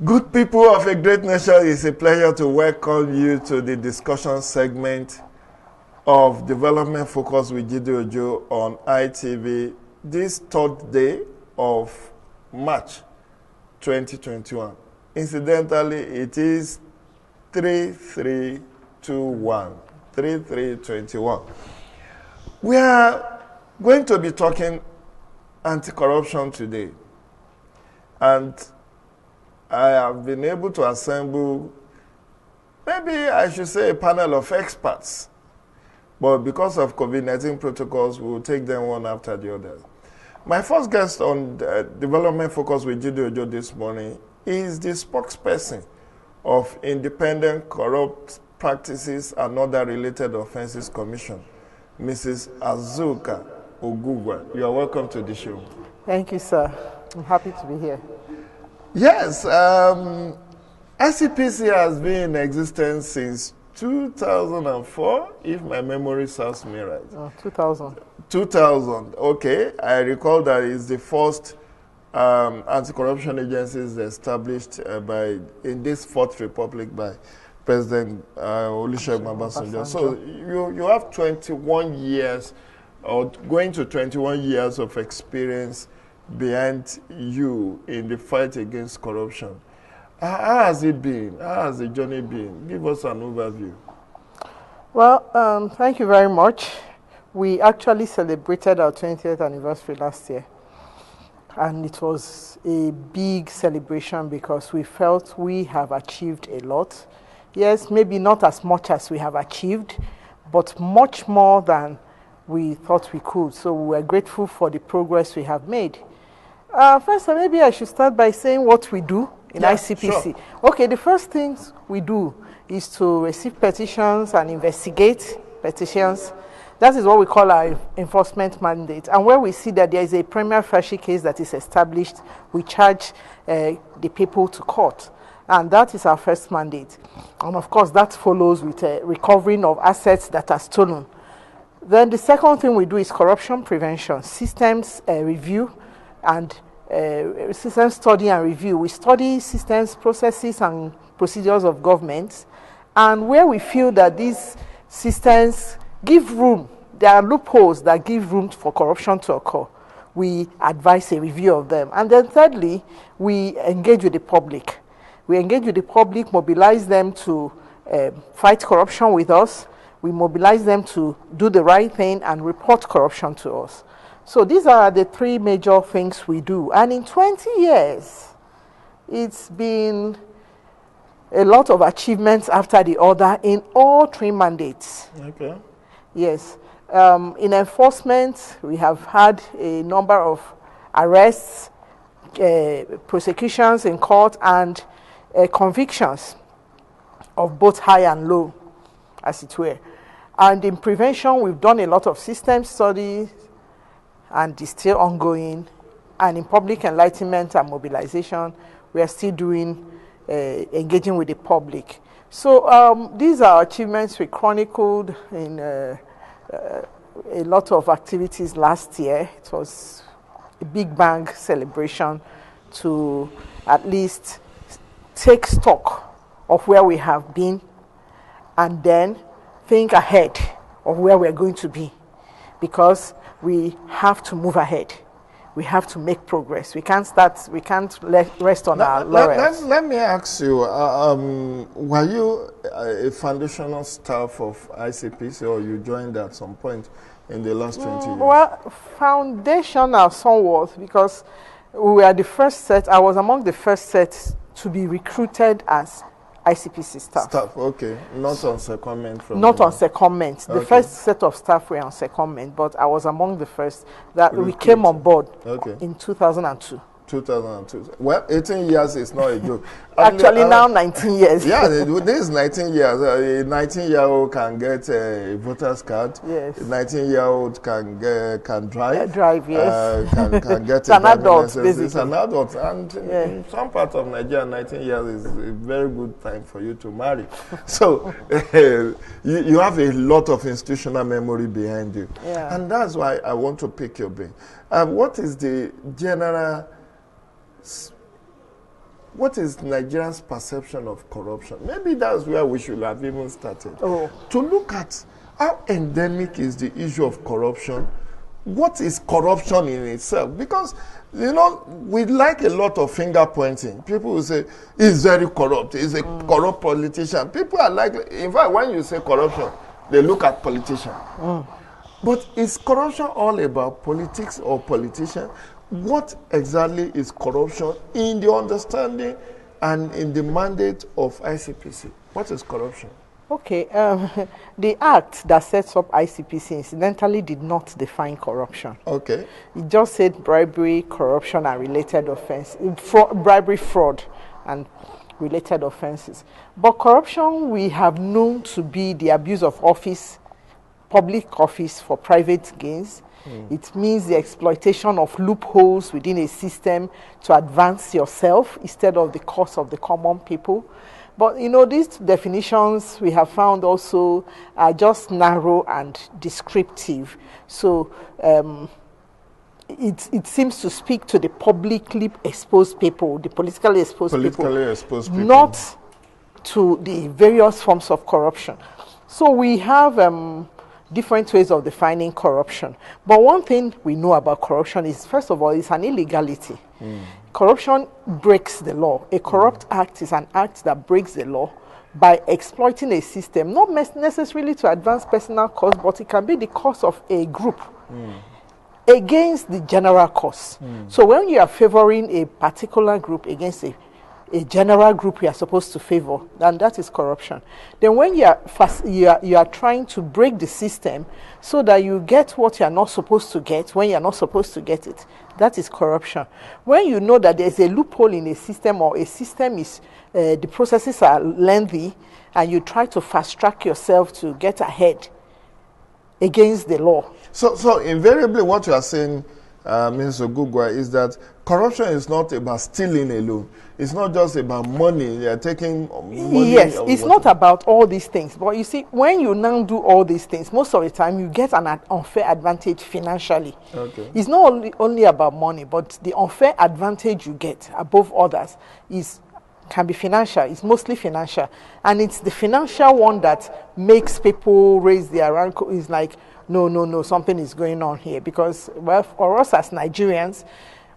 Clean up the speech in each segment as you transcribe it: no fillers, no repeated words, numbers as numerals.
Good people of a great nation, it's a pleasure to welcome you to the discussion segment of Development Focus with Due Diligence on ITV this third day of March 2021. Incidentally, it is 3321. 3321. We are going to be talking anti-corruption today. And I have been able to assemble, maybe I should say, a panel of experts. But because of COVID-19 protocols, we will take them one after the other. My first guest on Development Focus with Due Diligence this morning is the spokesperson of Independent Corrupt Practices and Other Related Offences Commission, Mrs. Azuka Ogugwa. You are welcome to the show. Thank you, sir. I'm happy to be here. Yes, ICPC has been in existence since 2004, if my memory serves me right. 2000. 2000, okay. I recall that it's the first anti-corruption agencies established in this Fourth Republic by President Olusegun Obasanjo. So you have 21 years, or going to 21 years of experience behind you in the fight against corruption. How has it been? How has the journey been? Give us an overview. Well, thank you very much. We actually celebrated our 20th anniversary last year. And it was a big celebration because we felt we have achieved a lot. Yes, maybe not as much as we have achieved, but much more than we thought we could. So we are grateful for the progress we have made. First, maybe I should start by saying what we do in ICPC. Sure. Okay, the first things we do is to receive petitions and investigate petitions. That is what we call our enforcement mandate. And where we see that there is a prima facie case that is established, we charge the people to court. And that is our first mandate. And of course, that follows with recovering of assets that are stolen. Then the second thing we do is corruption prevention, systems review, and system study and review. We study systems, processes, and procedures of governments. And where we feel that these systems give room, there are loopholes that give room for corruption to occur, we advise a review of them. And then thirdly, we engage with the public. We engage with the public, mobilize them to fight corruption with us. We mobilize them to do the right thing and report corruption to us. So these are the three major things we do. And in 20 years, it's been a lot of achievements after the other in all three mandates. Okay. Yes. In enforcement, we have had a number of arrests, prosecutions in court, and convictions of both high and low, as it were. And in prevention, we've done a lot of system studies, and it's still ongoing. And in public enlightenment and mobilization, we are still doing, engaging with the public. So these are achievements we chronicled in a lot of activities last year. It was a big bang celebration to at least take stock of where we have been and then think ahead of where we're going to be, because we have to move ahead. We have to make progress. We can't rest on our laurels. Let me ask you, were you a foundational staff of ICPC, or you joined at some point in the last 20 years? Well, foundational somewhat, because we were the first set, I was among the first sets to be recruited as ICPC staff. Okay. Not on secondment from... Not on secondment. The first set of staff were on secondment, but I was among the first that we came on board in 2002. 2002. Well, 18 years is not a joke. Actually, now 19 years. Yeah, this is 19 years. A 19-year-old can get a voter's card. Yes. A 19-year-old can drive. Drive, yes. Can get it's an adult, basically. It's an adult. And in some parts of Nigeria, 19 years is a very good time for you to marry. So you have a lot of institutional memory behind you. Yeah. And that's why I want to pick your brain. What is the general what is Nigerians' perception of corruption? Maybe that's where we should have even started. To look at how endemic is the issue of corruption. What is corruption in itself? Because, you know, we like a lot of finger pointing. People will say, he's very corrupt. He's a corrupt politician. People are like, in fact, when you say corruption, they look at politicians. But is corruption all about politics or politicians? What exactly is corruption in the understanding and in the mandate of ICPC? What is corruption? Okay, the act that sets up ICPC incidentally did not define corruption. Okay. It just said bribery, corruption, and related offenses. Bribery, fraud, and related offenses. But corruption we have known to be the abuse of office, public office for private gains. It means the exploitation of loopholes within a system to advance yourself instead of the cause of the common people. But, you know, these definitions we have found also are just narrow and descriptive. So it seems to speak to the publicly exposed people, the politically exposed people, not to the various forms of corruption. So we have different ways of defining corruption. But one thing we know about corruption is, first of all, it's an illegality. Corruption breaks the law. A corrupt act is an act that breaks the law by exploiting a system, not necessarily to advance personal cause, but it can be the cause of a group against the general cause. So when you are favoring a particular group against a general group you are supposed to favor, and that is corruption. Then when you are trying to break the system so that you get what you are not supposed to get when you are not supposed to get it, that is corruption. When you know that there is a loophole in a system, or a system is the processes are lengthy, and you try to fast track yourself to get ahead against the law. So invariably what you are saying, Ms. Ogugwa, is that corruption is not about stealing alone. It's not just about money. They are taking money. Yes, it's not about all these things. But you see, when you now do all these things, most of the time you get an unfair advantage financially. Okay. It's not only about money, but the unfair advantage you get above others can be financial. It's mostly financial. And it's the financial one that makes people raise their rank. It's like, no, something is going on here. Because, well, for us as Nigerians,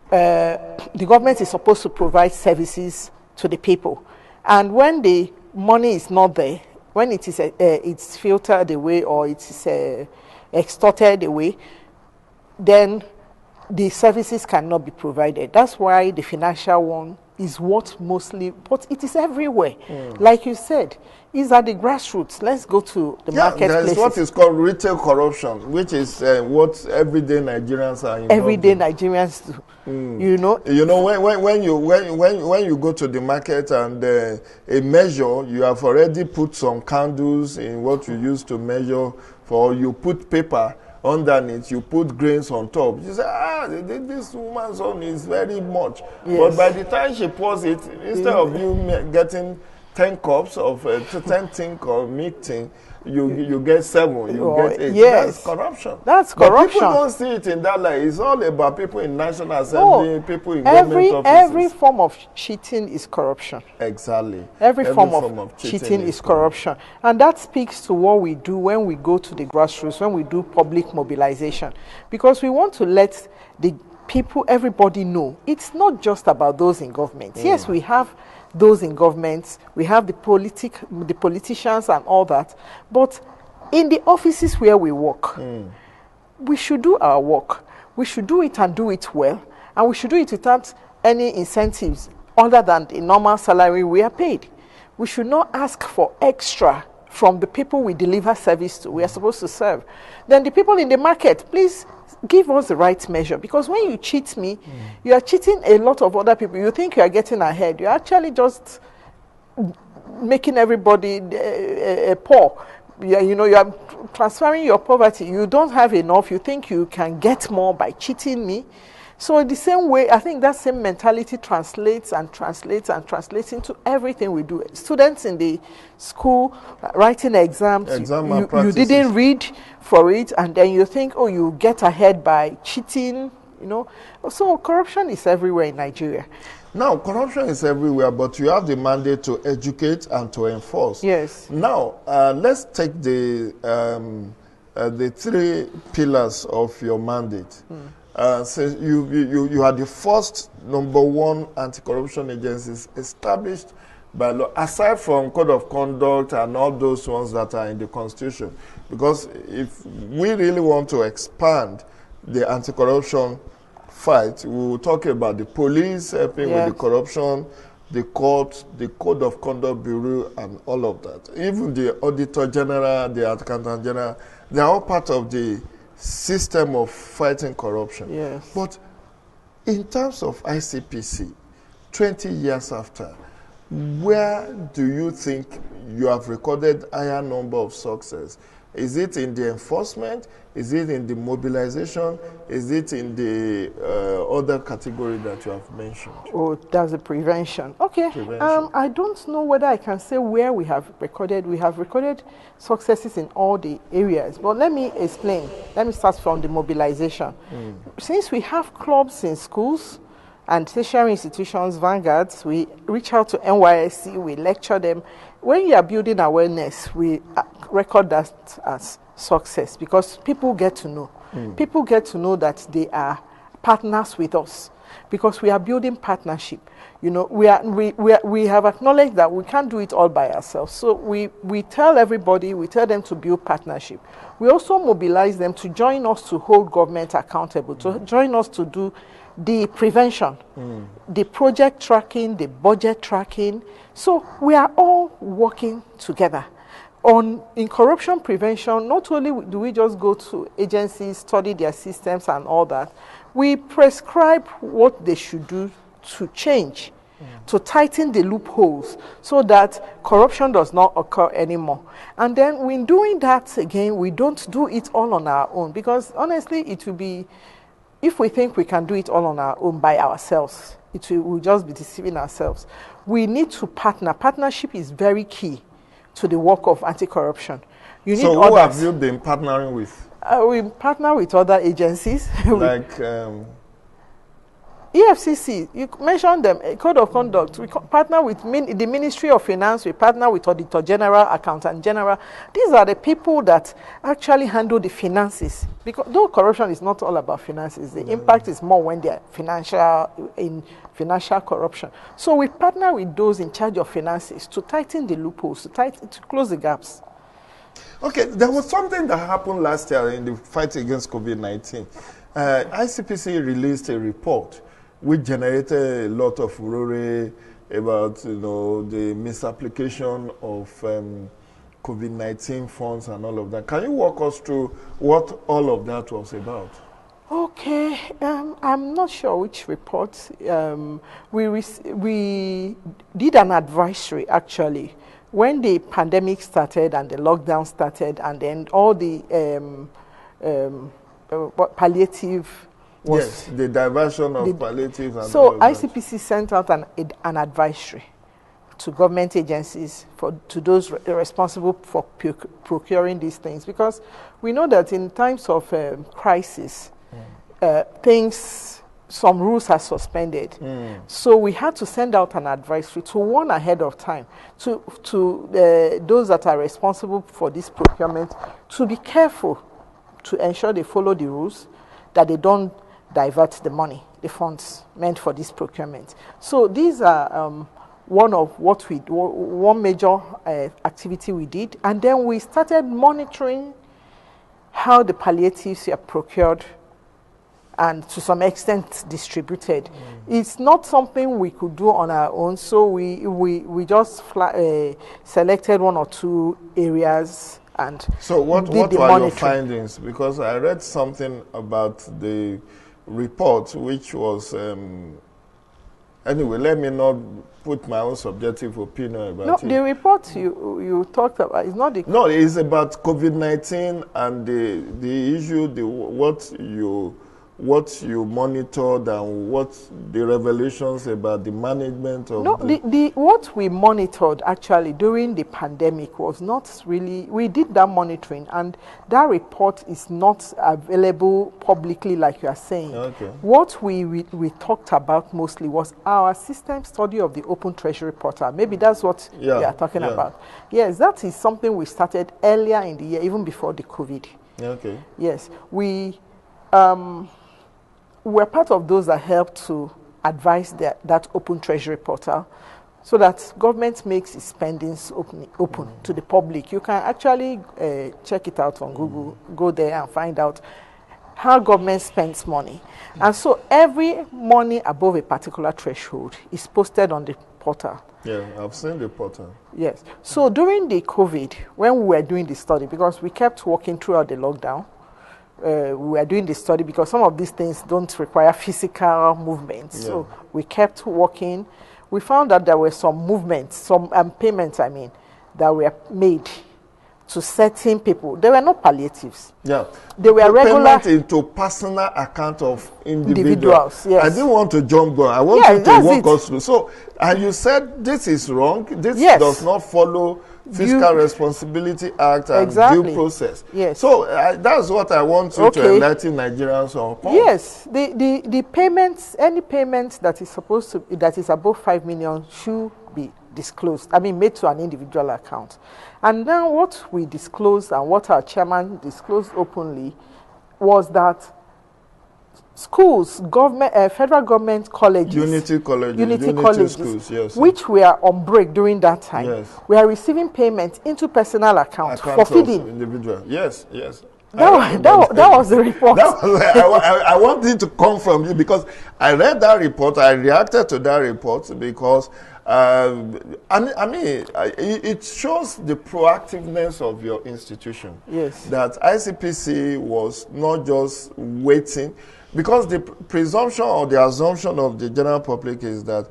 the government is supposed to provide services to the people. And when the money is not there, when it is it's filtered away, or it is extorted away, then the services cannot be provided. That's why the financial one is what mostly, but it is everywhere. Like you said, it's at the grassroots. Let's go to the marketplace. There is what is called retail corruption, which is what everyday Nigerians are involved everyday in. Nigerians do. You know when you go to the market and a measure, you have already put some candles in what you use to measure for. You put paper underneath, you put grains on top. You say, this woman's own is very much. Yes. But by the time she pours it, instead of you getting 10 cups of 10 think or milk thing, you get 7, you get 8. Yes. That's corruption. That's but corruption. People don't see it in that light. It's all about people in National Assembly, people in government offices. Every form of cheating is corruption. Exactly. Every form of cheating is corruption. And that speaks to what we do when we go to the grassroots, when we do public mobilization. Because we want to let the people, everybody know, it's not just about those in government. Yes, we have those in government, we have the politicians and all that, but in the offices where we work, we should do our work. We should do it and do it well, and we should do it without any incentives other than the normal salary we are paid. We should not ask for extra from the people we deliver service to, we are supposed to serve. Then the people in the market, please give us the right measure, because when you cheat me, you are cheating a lot of other people. You think you are getting ahead. You're actually just making everybody poor. You are transferring your poverty. You don't have enough. You think you can get more by cheating me. So in the same way, I think that same mentality translates into everything we do. Students in the school writing exams, you didn't read for it, and then you think, you get ahead by cheating you know. So corruption is everywhere in Nigeria. Now, corruption is everywhere, but you have the mandate to educate and to enforce. Yes. Now, let's take the 3 pillars of your mandate. So you are the first #1 anti-corruption agencies established by law, aside from code of conduct and all those ones that are in the Constitution. Because if we really want to expand the anti-corruption fight, we will talk about the police helping with the corruption, the court, the code of conduct bureau, and all of that. Even the auditor general, the accountant general, they are all part of the system of fighting corruption. Yes. But in terms of ICPC, 20 years after, where do you think you have recorded higher number of success? Is it in the enforcement? Is it in the mobilization? Is it in the other category that you have mentioned? Oh, that's the prevention. Okay. Prevention. I don't know whether I can say where we have recorded. We have recorded successes in all the areas. But let me explain. Let me start from the mobilization. Since we have clubs in schools and tertiary institutions, vanguards, we reach out to NYSC, we lecture them. When you are building awareness, we record that as success because people get to know. People get to know that they are partners with us because we are building partnership. You know, we have acknowledged that we can't do it all by ourselves. So we tell everybody, we tell them to build partnership. We also mobilize them to join us to hold government accountable, to join us to do the prevention, the project tracking, the budget tracking. So we are all working together. In corruption prevention, not only do we just go to agencies, study their systems and all that, we prescribe what they should do to change, to tighten the loopholes so that corruption does not occur anymore. And then when doing that again, we don't do it all on our own because honestly, it will be, if we think we can do it all on our own by ourselves, we'll just be deceiving ourselves. We need to partner. Partnership is very key to the work of anti-corruption. You need so who have you been partnering with? We partner with other agencies. Like EFCC, you mentioned them, Code of Conduct. We partner with the Ministry of Finance. We partner with Auditor General, Accountant General. These are the people that actually handle the finances. Because though corruption is not all about finances, the impact is more when they are in financial corruption. So we partner with those in charge of finances to tighten the loopholes, to close the gaps. Okay, there was something that happened last year in the fight against COVID-19. ICPC released a report which generated a lot of furore about the misapplication of COVID-19 funds and all of that. Can you walk us through what all of that was about? Okay, I'm not sure which report. We did an advisory actually when the pandemic started and the lockdown started, and then all the palliative was... Yes, the diversion of palliative and so all of that. ICPC sent out an advisory to government agencies, to those responsible for procuring these things, because we know that in times of crisis, some rules are suspended. So we had to send out an advisory to warn ahead of time to those that are responsible for this procurement to be careful, to ensure they follow the rules, that they don't divert the money, the funds meant for this procurement. So these are one major activity we did, and then we started monitoring how the palliatives are procured and to some extent distributed. It's not something we could do on our own, so we just selected 1 or 2 areas and so what did the were monitoring. your findings? Because I read something about the report, which was anyway. Let me not put my own subjective opinion about it. No, the report you talked about is not the... No, it's about COVID-19 and the issue, what you what you monitored and what the revelations about the management of No, what we monitored actually during the pandemic was not really, we did that monitoring, and that report is not available publicly like you are saying. Okay. What we talked about mostly was our system study of the Open Treasury Portal. Maybe that's what we are talking about. Yes, that is something we started earlier in the year, even before the COVID. Okay. Yes, we're part of those that helped to advise that Open Treasury Portal so that government makes its spendings open to the public. You can actually check it out on Google, go there and find out how government spends money. And so every money above a particular threshold is posted on the portal. Yeah, I've seen the portal. Yes. So during the COVID, when we were doing the study, because we kept working throughout the lockdown, we were doing the study because some of these things don't require physical movement. Yeah. So we kept working. We found that there were some movements, some payments, that were made to certain people. They were not palliatives. Yeah. They were regular. Payment into personal account of individuals. Yes. I didn't want to jump on. I want you to walk us through. So, and you said this is wrong. This does not follow Fiscal Responsibility Act and due process. Yes. So that's what I want you to enlighten Nigerians on. Yes. The payments, any payment that is that is above 5 million should be disclosed. Made to an individual account. And now what we disclosed and what our chairman disclosed openly was that schools, government, federal government colleges, unity colleges, schools, yes, which were on break during that time, we are receiving payments into personal accounts for feeding individual. Yes. That was the report. I wanted to come from you because I read that report. I reacted to that report because it shows the proactiveness of your institution. Yes. That ICPC was not just waiting, because the presumption or the assumption of the general public is that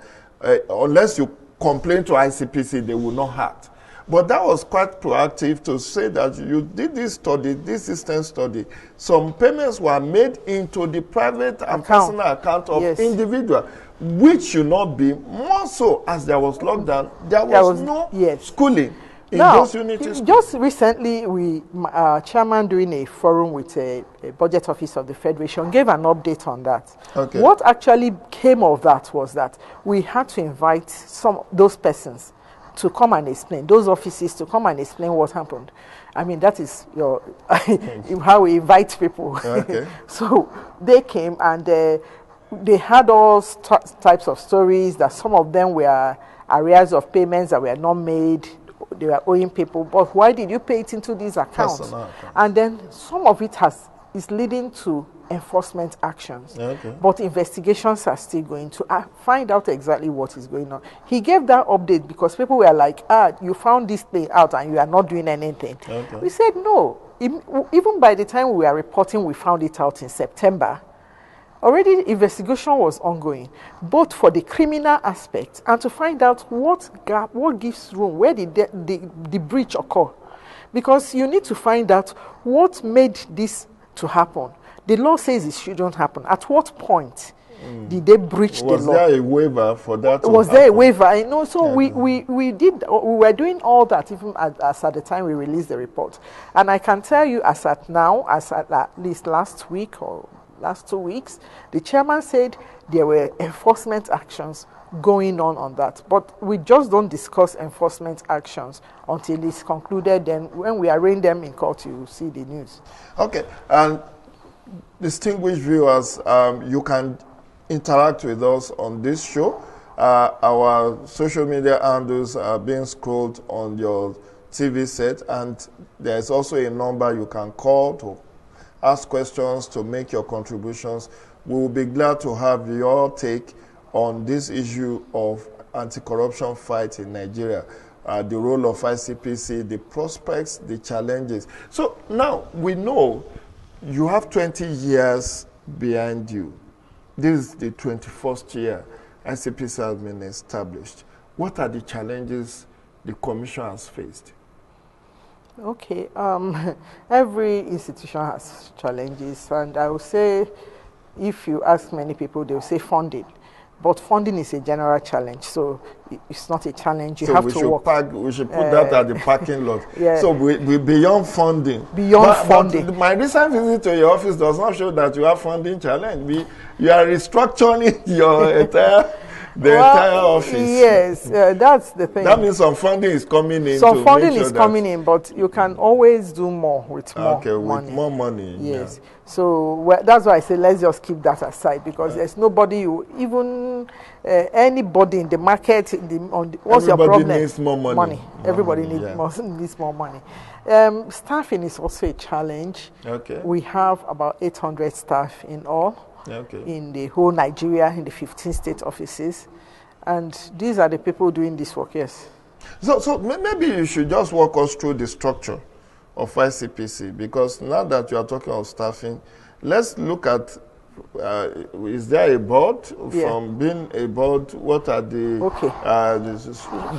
unless you complain to ICPC, they will not act. But that was quite proactive to say that you did this study, this system study. Some payments were made into the private and personal account of individual, which should not be. More so as there was lockdown, there was no schooling in those units. Just recently, our chairman doing a forum with a budget office of the Federation gave an update on that. Okay. What actually came of that was that we had to invite those persons to come and explain, those offices to come and explain what happened. That is how we invite people. Okay. So they came and they had all types of stories, that some of them were arrears of payments that were not made. They were owing people, but why did you pay it into these accounts? And then some of it is leading to enforcement actions. Okay. But investigations are still going to find out exactly what is going on. He gave that update because people were like, you found this thing out and you are not doing anything. Okay. We said no. Even by the time we were reporting, we found it out in September. Already the investigation was ongoing, both for the criminal aspect and to find out what gives room, where did the breach occur. Because you need to find out what made this to happen. The law says it shouldn't happen. At what point did they breach the law? Was there a waiver for that? Was there a waiver? So we were doing all that even as at the time we released the report. And I can tell you as at now, as at least last week or last 2 weeks, the chairman said there were enforcement actions going on that. But we just don't discuss enforcement actions until it's concluded. Then when we arraign them in court, you will see the news. Okay. And distinguished viewers, you can interact with us on this show. Our social media handles are being scrolled on your TV set, and there's also a number you can call to ask questions, to make your contributions. We will be glad to have your take on this issue of anti-corruption fight in Nigeria, the role of ICPC, the prospects, the challenges. So now we know you have 20 years behind you. This is the 21st year ICPC has been established. What are the challenges the Commission has faced? Okay, every institution has challenges, and I would say if you ask many people, they'll say funding. But funding is a general challenge, so it's not a challenge. You so have we to should work. we should put that at the parking lot. Yeah. So we beyond funding. Funding. But my recent visit to your office does not show that you have funding challenge. You are restructuring your entire office. Yes, that's the thing. That means some funding is coming in. Some funding is coming in, but you can always do more with more money. With more money. Yes. Yeah. So that's why I say let's just keep that aside, because there's nobody, anybody in the market, what's your problem? Everybody needs more money. Everybody needs more money. Staffing is also a challenge. Okay. We have about 800 staff in all. Okay. In the whole Nigeria, in the 15 state offices. And these are the people doing this work, yes. So maybe you should just walk us through the structure of ICPC, because now that you are talking of staffing, let's look at, is there a board? From being a board, what are the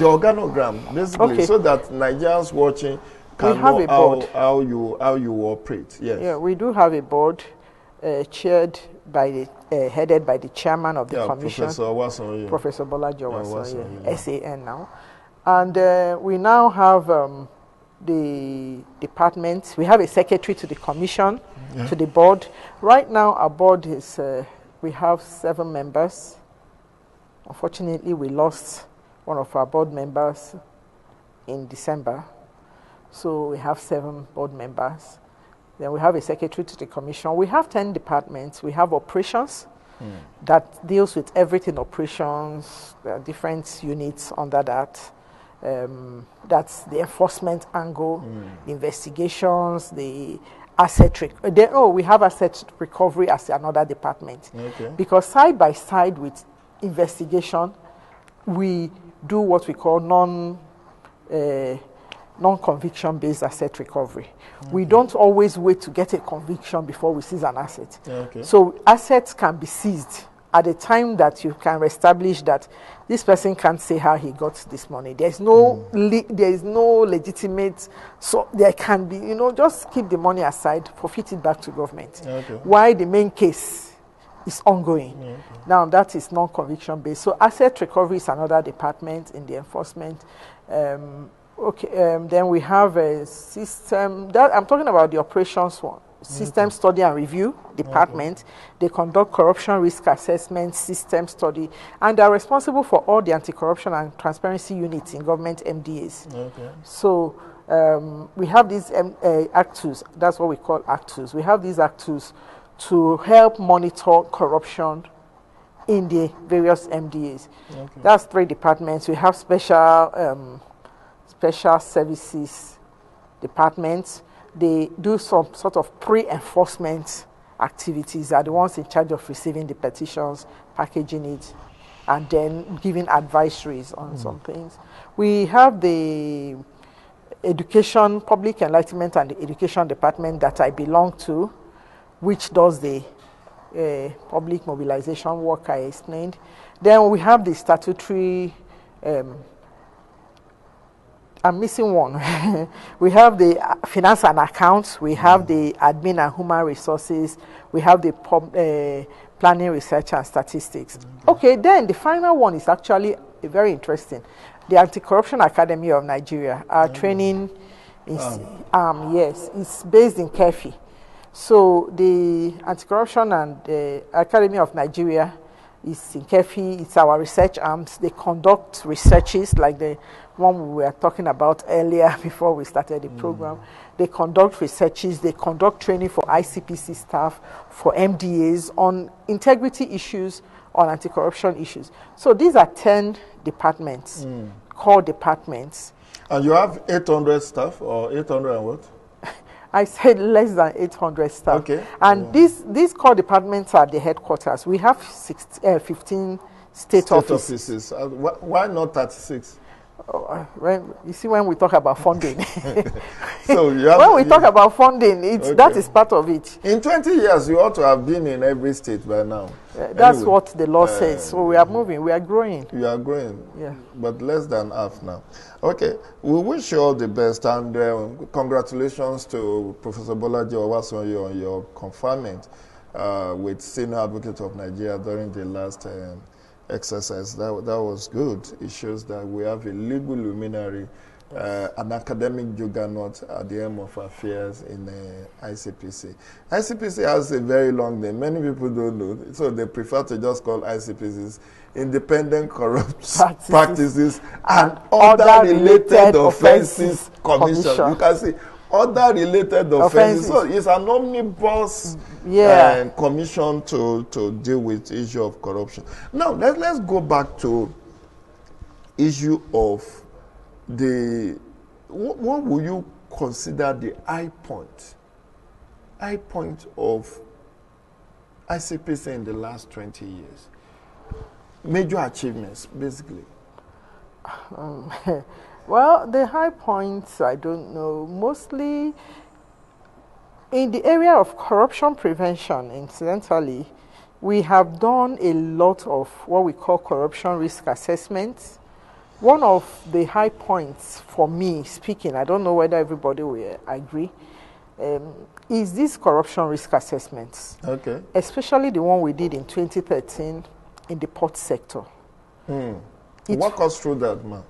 organogram, basically, so that Nigerians watching can know how you operate. Yes. Yeah, we do have a board headed by the chairman of the commission, Professor Bolaji Owason, SAN now. And we now have the department. We have a secretary to the commission, to the board. Right now, our board is, we have 7 members. Unfortunately, we lost one of our board members in December. So we have 7 board members. Then we have a secretary to the commission. We have 10 departments. We have operations that deals with everything operations. There are different units under that. That's the enforcement angle, the investigations, the asset we have asset recovery as another department. Okay. Because side by side with investigation, we do what we call non-conviction based asset recovery. Okay. We don't always wait to get a conviction before we seize an asset. Okay. So assets can be seized at the time that you can establish that this person can't say how he got this money. There is no legitimate, so there can be, just keep the money aside, forfeit it back to government. Okay. Why the main case is ongoing. Okay. Now that is non-conviction based. So asset recovery is another department in the enforcement. Then we have a system that I'm talking about, the operations one. System study and review department. They conduct corruption risk assessment, system study, and they are responsible for all the anti-corruption and transparency units in government MDAs. Okay. So we have these actus. That's what we call actus. We have these actus to help monitor corruption in the various MDAs. Okay. That's 3 departments. We have special services departments. They do some sort of pre-enforcement activities. They are the ones in charge of receiving the petitions, packaging it, and then giving advisories on some things. We have the education, public enlightenment and the education department that I belong to, which does the public mobilization work I explained. Then we have the statutory I'm missing one. We have the finance and accounts. We have the admin and human resources. We have the planning, research, and statistics. Okay, then the final one is actually very interesting. The Anti-Corruption Academy of Nigeria. Our training is, yes, it's based in Kefi. So the Anti-Corruption and the Academy of Nigeria is in Kefi. It's our research arms. They conduct researches like the one we were talking about earlier before we started the program. They conduct researches, they conduct training for ICPC staff, for MDAs on integrity issues, on anti-corruption issues. So these are 10 departments, core departments. And you have 800 staff, or 800 and what? I said less than 800 staff. Okay. And these core departments are the headquarters. We have 15 state offices. Why not 36? When we talk about funding, so when we talk about funding, that is part of it. In 20 years, you ought to have been in every state by now. That's what the law says. So we are moving, we are growing. You are growing, but less than half now. Okay, we wish you all the best, and congratulations to Professor Bolaji Owason on your conferment. with Senior Advocate of Nigeria during the last exercise. That was good. It shows that we have a legal luminary, an academic juggernaut at the end of affairs in ICPC. ICPC has a very long name. Many people don't know, so they prefer to just call ICPCs Independent Corrupt Practices and Other Related Offenses Commission. You can see other related offenses. So it's an omnibus commission to deal with issue of corruption. Now let's go back to issue of what would you consider the high point of ICPC in the last 20 years? Major achievements, basically. Well, the high points, I don't know. Mostly in the area of corruption prevention, incidentally, we have done a lot of what we call corruption risk assessments. One of the high points for me speaking, I don't know whether everybody will agree, is these corruption risk assessments. Okay. Especially the one we did in 2013 in the port sector. Walk us through that, ma'am.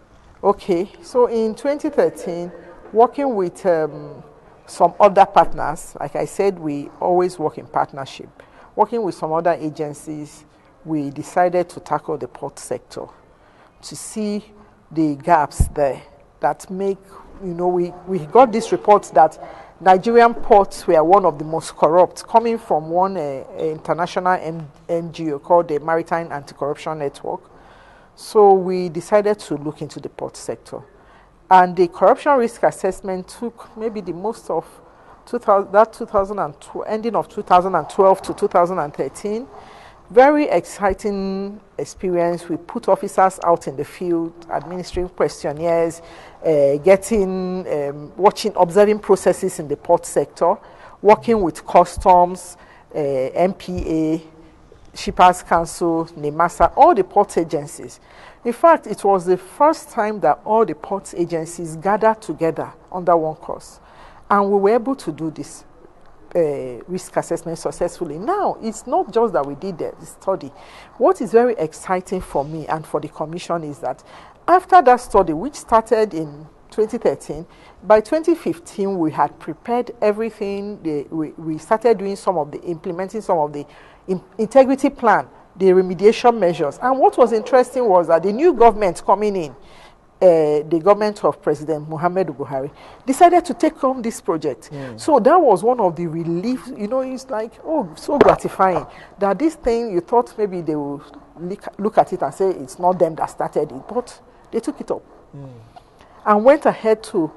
Okay, so in 2013, working with some other partners, like I said, we always work in partnership. Working with some other agencies, we decided to tackle the port sector to see the gaps there that make, we got this report that Nigerian ports were one of the most corrupt, coming from one international NGO called the Maritime Anti-Corruption Network. So we decided to look into the port sector. And the corruption risk assessment took maybe the most of ending of 2012 to 2013. Very exciting experience. We put officers out in the field, administering questionnaires, observing processes in the port sector, working with customs, MPA, Shippers Council, NEMASA, all the port agencies. In fact, it was the first time that all the port agencies gathered together under one course. And we were able to do this risk assessment successfully. Now, it's not just that we did the study. What is very exciting for me and for the Commission is that after that study, which started in 2013, by 2015, we had prepared everything. We started doing implementing some of the integrity plan, the remediation measures. And what was interesting was that the new government coming in, the government of President Muhammadu Buhari, decided to take on this project. So that was one of the reliefs. It's like, so gratifying that this thing, you thought maybe they will look at it and say it's not them that started it, but they took it up and went ahead to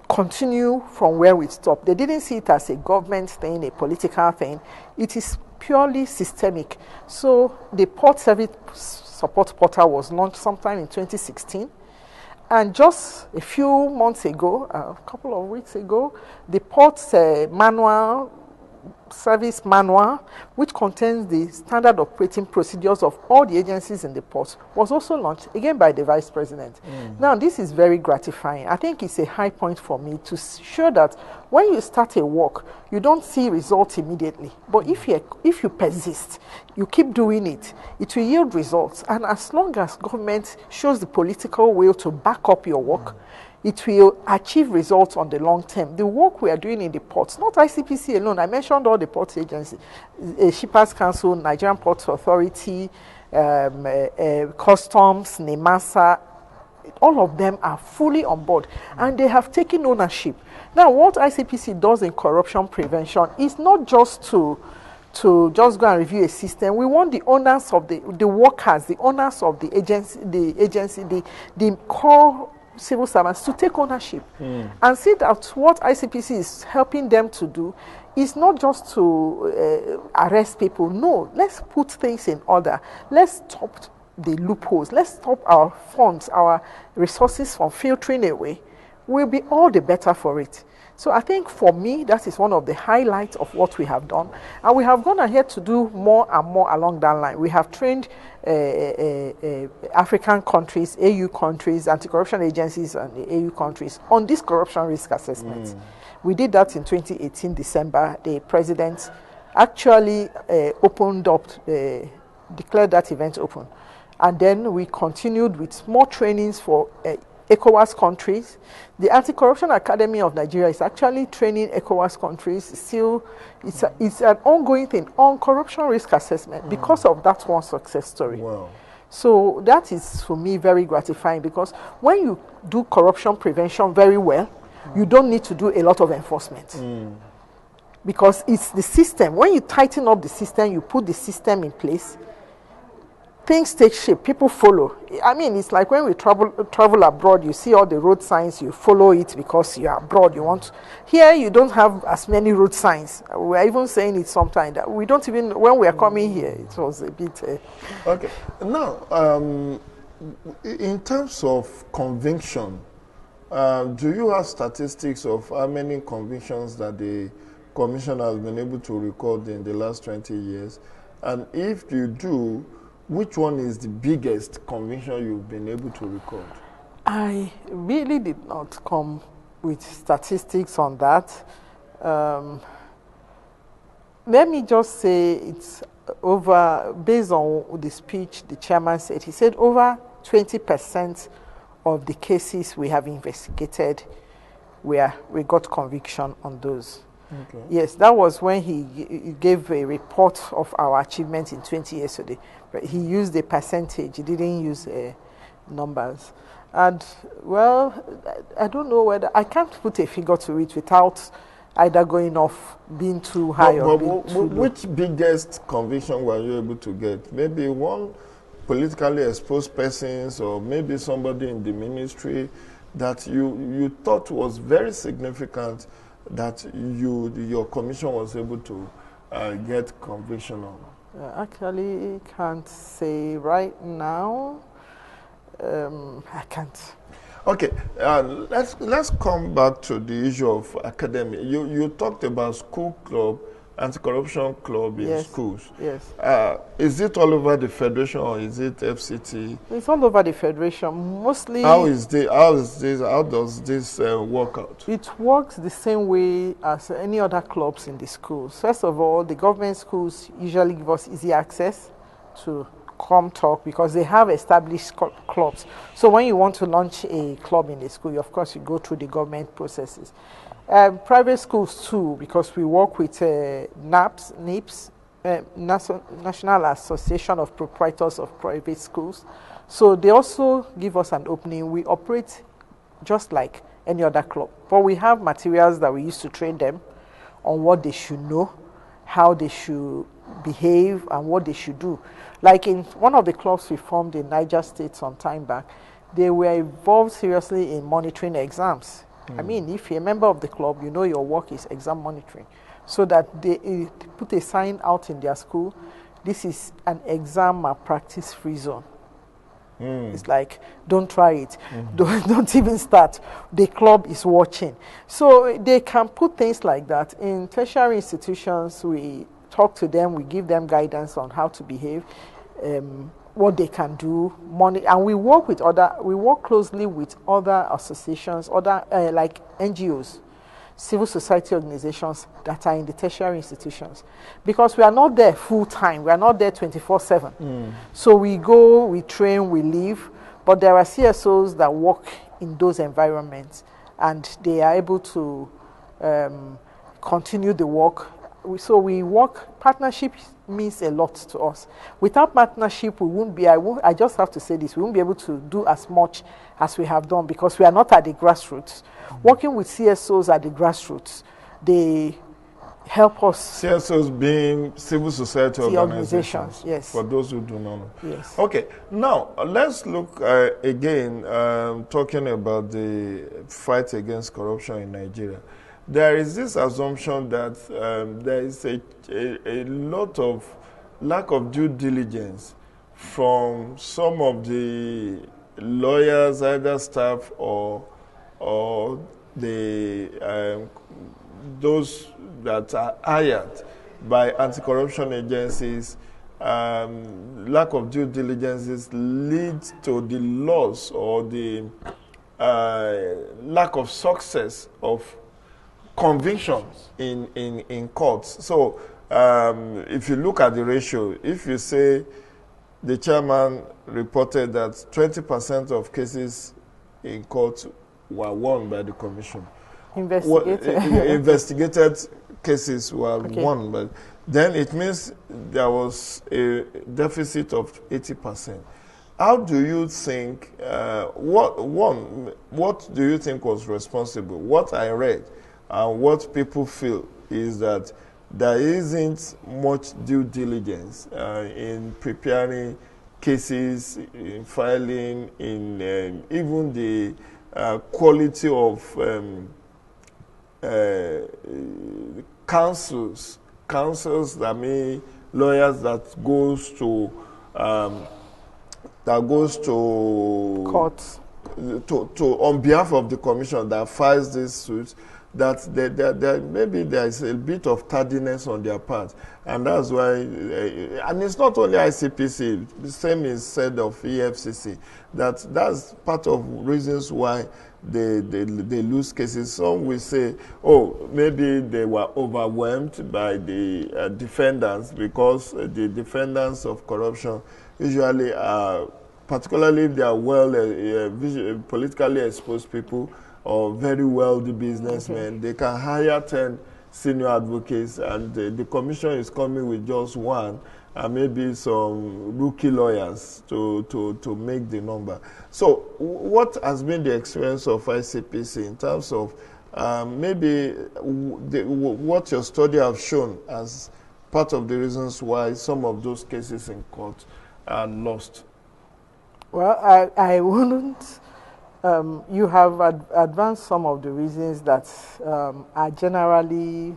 continue from where we stopped. They didn't see it as a government thing, a political thing. It is purely systemic. So the Port Service Support Portal was launched sometime in 2016. And just a few months ago, a couple of weeks ago, the Port Service Manual, which contains the standard operating procedures of all the agencies in the port, was also launched, again by the Vice President. Now, this is very gratifying. I think it's a high point for me to show that when you start a work, you don't see results immediately. But if you persist, you keep doing it, it will yield results. And as long as government shows the political will to back up your work, it will achieve results on the long term. The work we are doing in the ports, not ICPC alone, I mentioned all the port agencies, Shippers Council, Nigerian Ports Authority, Customs, NEMASA, all of them are fully on board and they have taken ownership. Now, what ICPC does in corruption prevention is not just to just go and review a system. We want the owners of the workers, the owners of the agency, the core civil servants to take ownership and see that what ICPC is helping them to do is not just to arrest people. No, let's put things in order. Let's stop the loopholes. Let's stop our funds, our resources from filtering away. We'll be all the better for it. So I think for me, that is one of the highlights of what we have done. And we have gone ahead to do more and more along that line. We have trained African countries, AU countries, anti-corruption agencies and the AU countries on this corruption risk assessment. We did that in 2018, December. The president actually opened up, declared that event open. And then we continued with more trainings for ECOWAS countries. The Anti-Corruption Academy of Nigeria is actually training ECOWAS countries. Still, it's an ongoing thing on corruption risk assessment because of that one success story. Wow. So that is, for me, very gratifying, because when you do corruption prevention very well, you don't need to do a lot of enforcement. Because it's the system. When you tighten up the system, you put the system in place, things take shape, people follow. I mean, it's like when we travel abroad, you see all the road signs, you follow it because you're abroad, you want. Here, you don't have as many road signs. We're even saying it sometimes that we don't even, when we are coming here, it was a bit. Okay. Now, in terms of conviction, do you have statistics of how many convictions that the Commission has been able to record in the last 20 years? And if you do, which one is the biggest conviction you've been able to record? I really did not come with statistics on that. Let me just say it's over, based on the speech the chairman said, he said over 20% of the cases we have investigated where we got conviction on those. Okay. Yes, that was when he gave a report of our achievement in 20 years ago. But he used a percentage, he didn't use numbers. And, well, I don't know whether, I can't put a figure to it without either going off, being too high or being too low. Which biggest conviction were you able to get? Maybe one politically exposed persons, or maybe somebody in the ministry that you thought was very significant that your commission was able to get conviction on? Actually, can't say right now. I can't. Okay, let's come back to the issue of academy. You talked about school club, anti-corruption club in schools. Yes. Is it all over the federation, or is it FCT? It's all over the federation. Mostly. How does this work out? It works the same way as any other clubs in the schools. First of all, the government schools usually give us easy access to come talk because they have established clubs. So when you want to launch a club in the school, of course, you go through the government processes. Private schools too, because we work with NIPS, National Association of Proprietors of Private Schools. So they also give us an opening. We operate just like any other club, but we have materials that we use to train them on what they should know, how they should behave, and what they should do. Like in one of the clubs we formed in Niger State some time back, they were involved seriously in monitoring exams. I mean, if you're a member of the club, you know your work is exam monitoring. So that they put a sign out in their school, this is an exam malpractice free zone. It's like, don't try it. Don't even start. The club is watching. So they can put things like that. In tertiary institutions, we talk to them, we give them guidance on how to behave, what they can do, and we work closely with other associations, like NGOs, civil society organizations that are in the tertiary institutions, because we are not there full time, we are not there 24/7. So we go, we train, we leave, but there are CSOs that work in those environments, and they are able to continue the work. So we work, partnership means a lot to us. Without partnership, we won't be, I just have to say this, we won't be able to do as much as we have done because we are not at the grassroots. Working with CSOs at the grassroots, they help us. CSOs being civil society organizations. Yes. For those who do not know. Yes. Okay, now let's look again, talking about the fight against corruption in Nigeria. There is this assumption that there is a lot of lack of due diligence from some of the lawyers, either staff or the those that are hired by anti-corruption agencies. Lack of due diligence leads to the loss or the lack of success of convictions in courts. So if you look at the ratio, if you say the chairman reported that 20% of cases in court were won by the commission. Investigated cases were won, but then it means there was a deficit of 80%. How do you think, what do you think was responsible? What I read and what people feel is that there isn't much due diligence in preparing cases, in filing, in even the quality of counsels, that mean lawyers that goes to courts to on behalf of the commission that files these suits, that maybe there is a bit of tardiness on their part, and that's why. And it's not only ICPC; the same is said of EFCC. That's part of reasons why they lose cases. Some will say, oh, maybe they were overwhelmed by the defendants, because the defendants of corruption usually are, particularly if they are politically exposed people or very wealthy businessmen, they can hire 10 senior advocates, and the commission is coming with just one, and maybe some rookie lawyers to make the number. So what has been the experience of ICPC in terms of maybe what your study have shown as part of the reasons why some of those cases in court are lost? Well, I wouldn't. You have advanced some of the reasons that are generally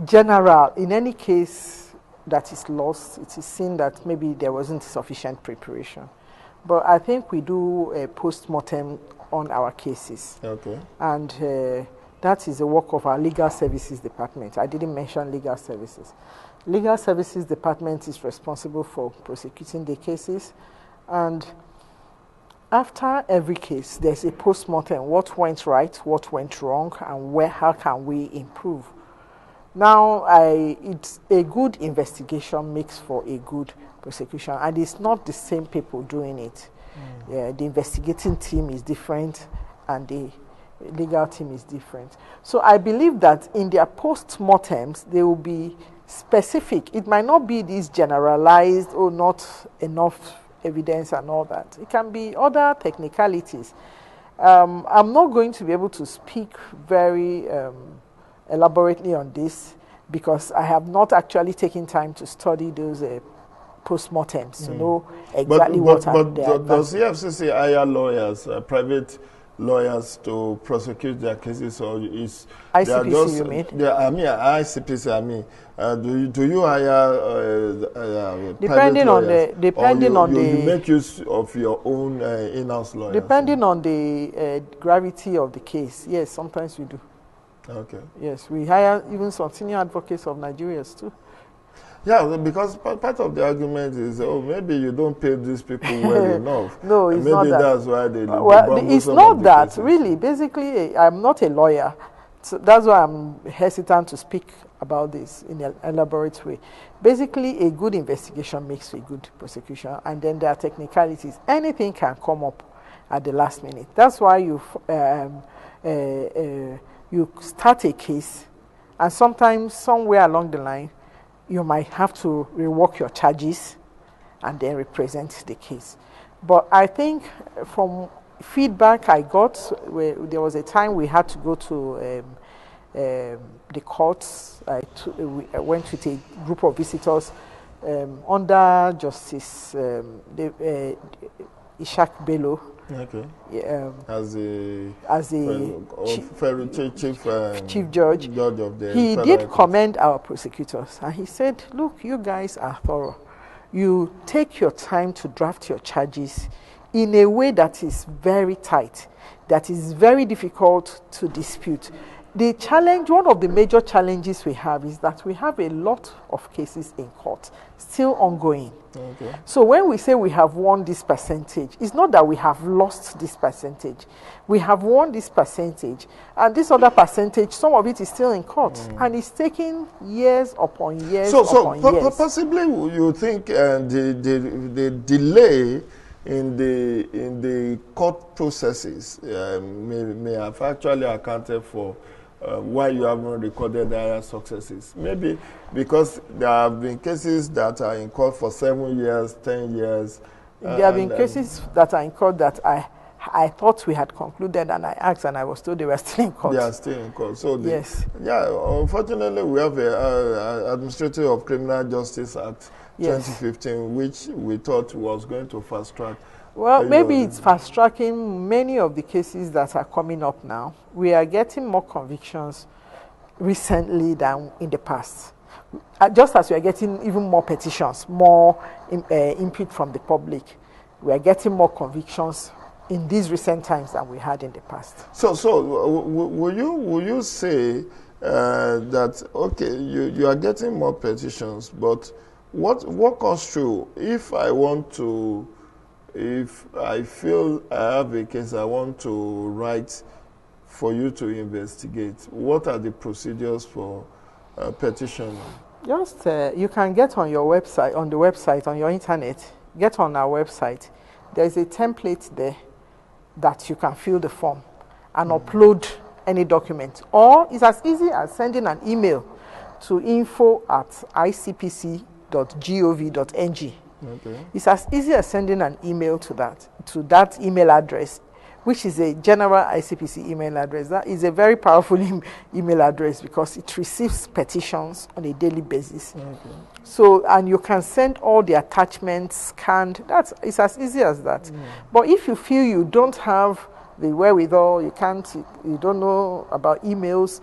general. In any case that is lost, it is seen that maybe there wasn't sufficient preparation. But I think we do a post-mortem on our cases. Okay. And that is the work of our legal services department. I didn't mention legal services. Legal services department is responsible for prosecuting the cases, and after every case, there's a post-mortem. What went right, what went wrong, and how can we improve? Now, it's a good investigation makes for a good prosecution, and it's not the same people doing it. Yeah, the investigating team is different, and the legal team is different. So I believe that in their post-mortems, they will be specific. It might not be this generalized or not enough evidence and all that. It can be other technicalities. I'm not going to be able to speak very elaborately on this because I have not actually taken time to study those post-mortems to know exactly what happened there. But does EFCC hire lawyers, private lawyers, to prosecute their cases, or is ICPC? You mean? ICPC. Do you hire depending private on lawyers, you make use of your own in-house lawyers? Depending on the gravity of the case, yes, sometimes we do. Okay. Yes, we hire even some senior advocates of Nigerians too. Yeah, because part of the argument is, oh, maybe you don't pay these people well enough. No, it's maybe not that. Maybe that's why they it's not that, cases. Really. Basically, I'm not a lawyer. So that's why I'm hesitant to speak about this in an elaborate way. Basically, a good investigation makes a good prosecution, and then there are technicalities. Anything can come up at the last minute. That's why you start a case, and sometimes somewhere along the line, you might have to rework your charges and then represent the case. But I think from feedback I got, there was a time we had to go to the courts. I went with a group of visitors under Justice Ishak Bello. Okay. As the chief judge of the he did commend our prosecutors, and he said, look, you guys are thorough. You take your time to draft your charges in a way that is very tight, that is very difficult to dispute. The challenge, one of the major challenges we have is that we have a lot of cases in court still ongoing. Okay. So when we say we have won this percentage, it's not that we have lost this percentage. We have won this percentage, and this other percentage, some of it is still in court, and it's taking years upon years upon years. Possibly you think the delay in the court processes may have actually accounted for why you haven't recorded higher successes. Maybe because there have been cases that are in court for 7 years, 10 years. There have been cases that are in court that I thought we had concluded, and I asked, and I was told they were still in court. They are still in court. So yes. Yeah, unfortunately, we have a Administrative of Criminal Justice Act 2015, which we thought was going to fast track. Well, maybe it's fast tracking many of the cases that are coming up now. We are getting more convictions recently than in the past. Just as we are getting even more petitions, more input from the public, we are getting more convictions in these recent times than we had in the past. So will you say that okay, you are getting more petitions, but what comes through if I feel I have a case I want to write for you to investigate? What are the procedures for petition? Just you can get on your website, on your internet, get on our website. There is a template there that you can fill the form and upload any document. Or it's as easy as sending an email to info@icpc.gov.ng. Okay. It's as easy as sending an email to that email address, which is a general ICPC email address. That is a very powerful email address because it receives petitions on a daily basis. Okay. So, and you can send all the attachments scanned. It's as easy as that. But if you feel you don't have the wherewithal, you don't know about emails,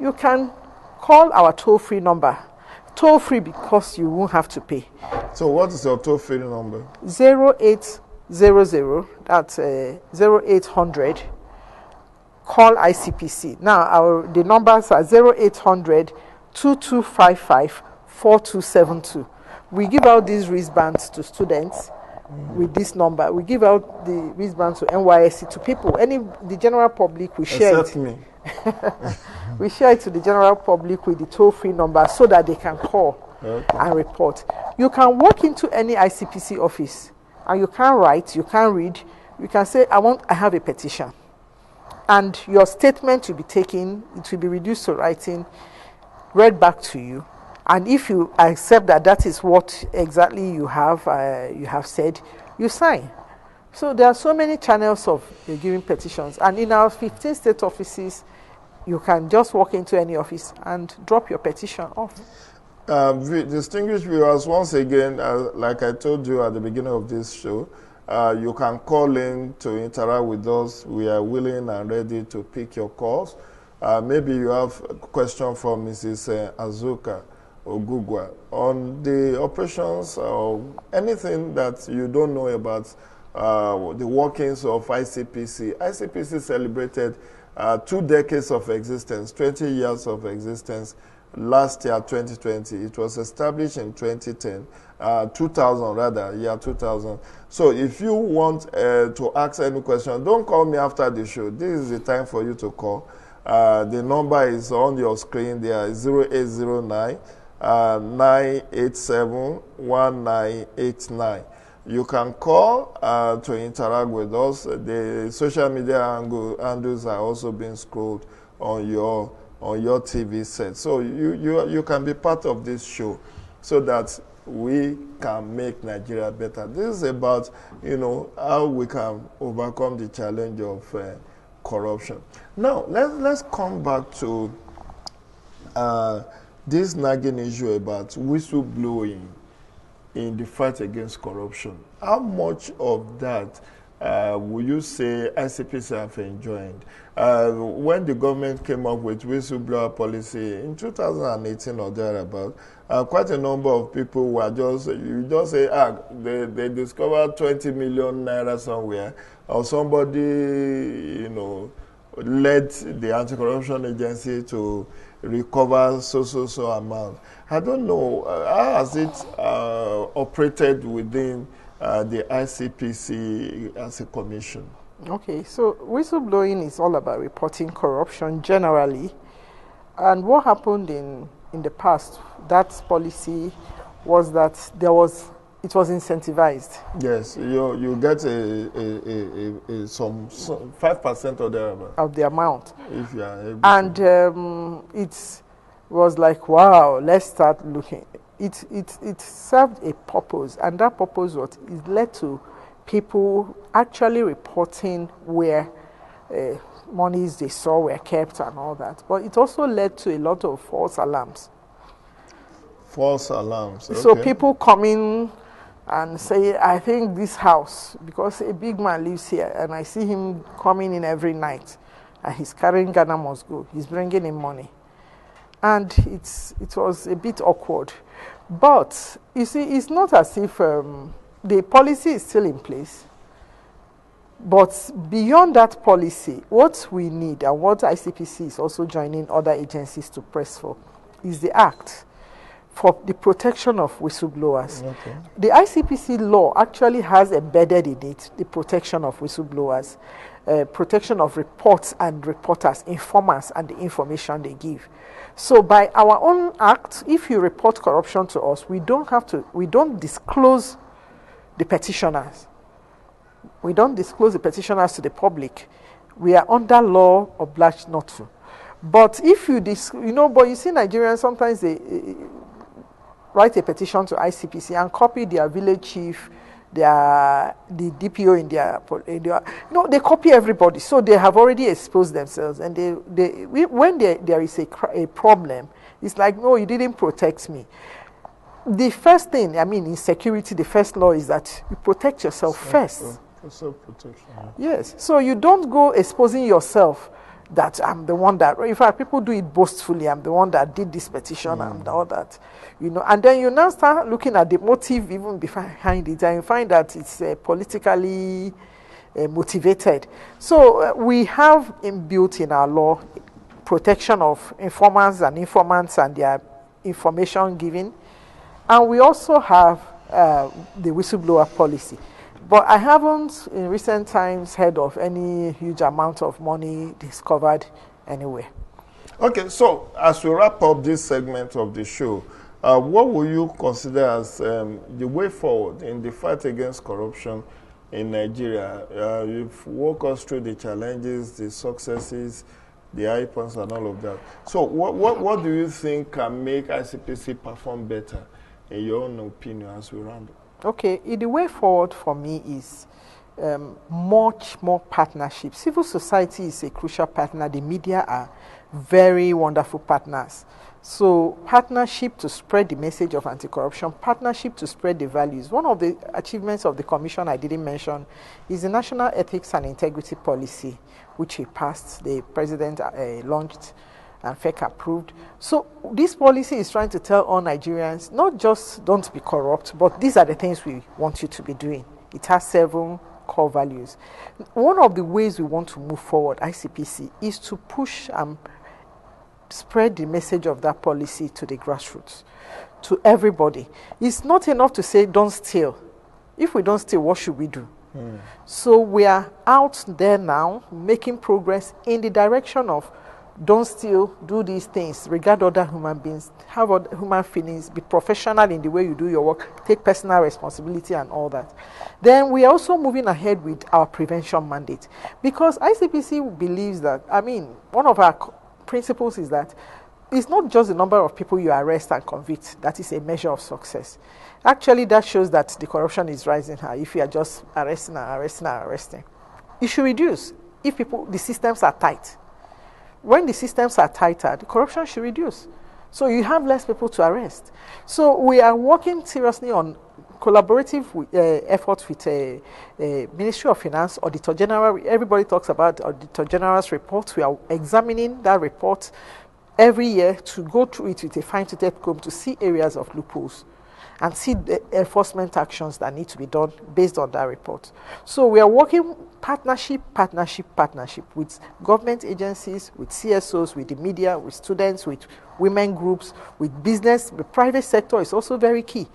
you can call our toll-free number. Toll-free because you won't have to pay. So what is your toll-free number? 0800, that's 0800, call ICPC. Now, the numbers are 0800 2255 4272. We give out these wristbands to students with this number. We give out the wristbands to NYSC, to people, the general public. We share Except me. We share it to the general public with the toll-free number so that they can call and report. You can walk into any ICPC office and you can write, you can read, you can say, I have a petition. And your statement will be taken, it will be reduced to writing, read back to you. And if you accept that is what exactly you have said, you sign. So there are so many channels of giving petitions. And in our 15 state offices, you can just walk into any office and drop your petition off. Distinguished viewers, once again, like I told you at the beginning of this show, you can call in to interact with us. We are willing and ready to pick your calls. Maybe you have a question from Mrs. Azuka Ogugwa on the operations or anything that you don't know about the workings of ICPC. ICPC celebrated 2 decades of existence, 20 years of existence last year, 2020. It was established in 2010, 2000 rather, year 2000. So if you want to ask any question, don't call me after the show. This is the time for you to call. The number is on your screen there, 0809 987 1989. You can call to interact with us. The social media handles are also being scrolled on your TV set. So you can be part of this show so that we can make Nigeria better. This is about, how we can overcome the challenge of corruption. Now, let's come back to this nagging issue about whistleblowing in the fight against corruption. How much of that will you say ICPC have enjoyed? When the government came up with whistleblower policy in 2018 or thereabout, quite a number of people were you just say, they discovered 20 million naira somewhere, or somebody, led the anti-corruption agency to recover so amount. I don't know, how has it operated within the ICPC as a commission? Okay, so whistleblowing is all about reporting corruption generally. And what happened in the past, that policy was that it was incentivized. Yes, you get some 5% of the amount. If you are able and it was like, wow, let's start looking. It served a purpose, and that purpose it led to people actually reporting where monies they saw were kept and all that. But it also led to a lot of false alarms. False alarms. Okay. So people come in and say, I think this house, because a big man lives here, and I see him coming in every night, and he's carrying Ghana must go. He's bringing in money. And it was a bit awkward. But, you see, it's not as if the policy is still in place. But beyond that policy, what we need, and what ICPC is also joining other agencies to press for, is the Act for the protection of whistleblowers. Okay. The ICPC law actually has embedded in it the protection of whistleblowers, protection of reports and reporters, informers, and the information they give. So by our own act, if you report corruption to us, we don't disclose the petitioners. We don't disclose the petitioners to the public. We are under law obliged not to. But if you but you see Nigerians, sometimes they write a petition to ICPC and copy their village chief, the DPO in their they copy everybody. So they have already exposed themselves. And when there is a problem, it's like, no, you didn't protect me. The first thing, in security, the first law is that you protect yourself first. Self-protection. Yes. So you don't go exposing yourself that I'm the one that, in fact, people do it boastfully, I'm the one that did this petition, and all that, and then you now start looking at the motive even behind it, and you find that it's politically motivated. So we have inbuilt in our law protection of informers and informants and their information giving, and we also have the whistleblower policy. But I haven't, in recent times, heard of any huge amount of money discovered anywhere. Okay, so as we wrap up this segment of the show, what will you consider as the way forward in the fight against corruption in Nigeria? You've walked us through the challenges, the successes, the high points, and all of that. So what do you think can make ICPC perform better, in your own opinion, as we round up? Okay, the way forward for me is much more partnership. Civil society is a crucial partner. The media are very wonderful partners. So partnership to spread the message of anti-corruption, partnership to spread the values. One of the achievements of the commission I didn't mention is the National Ethics and Integrity Policy, which we passed, the president launched and FEC approved. So this policy is trying to tell all Nigerians, not just don't be corrupt, but these are the things we want you to be doing. It has 7 core values. One of the ways we want to move forward, ICPC, is to push and spread the message of that policy to the grassroots, to everybody. It's not enough to say, don't steal. If we don't steal, what should we do? So we are out there now making progress in the direction of don't steal, do these things, regard other human beings, have other human feelings, be professional in the way you do your work, take personal responsibility and all that. Then we are also moving ahead with our prevention mandate, because ICPC believes that, one of our principles is that it's not just the number of people you arrest and convict that is a measure of success. Actually, that shows that the corruption is rising high if you are just arresting. It should reduce if the systems are tight. When the systems are tighter, the corruption should reduce. So you have less people to arrest. So we are working seriously on collaborative efforts with Ministry of Finance, Auditor General. Everybody talks about Auditor General's report. We are examining that report every year to go through it with a fine-tooth comb to see areas of loopholes. and see the enforcement actions that need to be done based on that report. So we are working partnership with government agencies, with CSOs, with the media, with students, with women groups, with business. The private sector is also very key.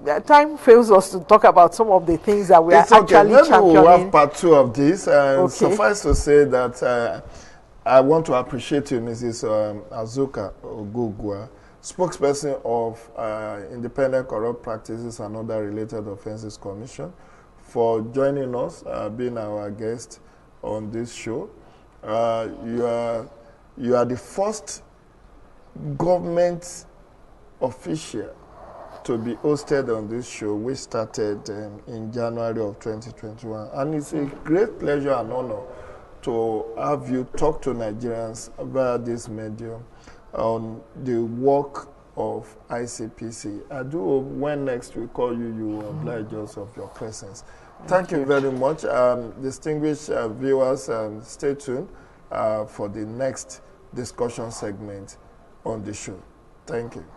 The time fails us to talk about some of the things that we are actually championing. Maybe we'll have part 2 of this. Suffice to say that I want to appreciate you, Mrs. Azuka Ogugwa, spokesperson of Independent Corrupt Practices and Other Related Offences Commission, for joining us, being our guest on this show. You are the first government official to be hosted on this show, which started in January of 2021. And it's a great pleasure and honor to have you talk to Nigerians via this medium on the work of ICPC. I do hope when next we call you, you will oblige us of your presence. Thank you very much. Distinguished viewers, stay tuned for the next discussion segment on the show. Thank you.